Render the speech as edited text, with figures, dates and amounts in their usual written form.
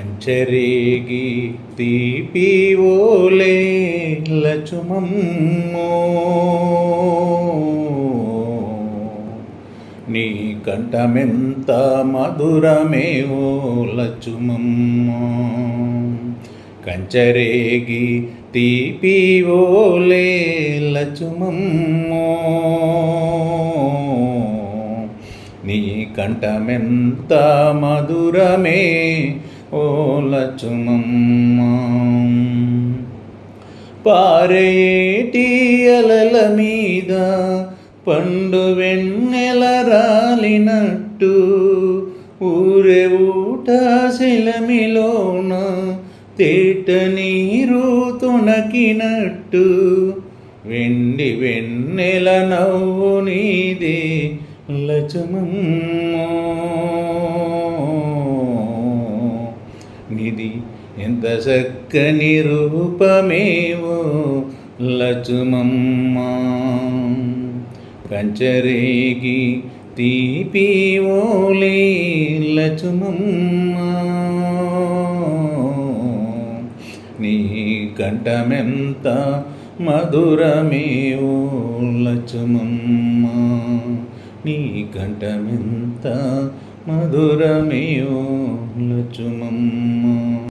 కంచరేగి తీపివోలే లచుమమ్మో నీ కంఠమెంత మధురమేవో లచుమమ్మో కంచరేగి తీపివోలే లచుమమ్మో నీ కంఠమెంత మధురమే ఓ లచుమమ్మ పారేటి అలల మీద పండు వెన్నెల రాలినట్టు ఊరే ఊట శిలమిలోన తేట నీరు తొణకినట్టు వెండి వెన్నెల నవ్వు నీదే లచుమమ్మో నిధి ఎంత చక్కని రూపమేవో లచుమమ్మ కంచరేగి తీపివోలే లచుమమ్మ నీ కంఠమెంత మధురమేవో లచుమమ్మ నీ కంఠమెంత మధురమేవో లచుమమ్మ.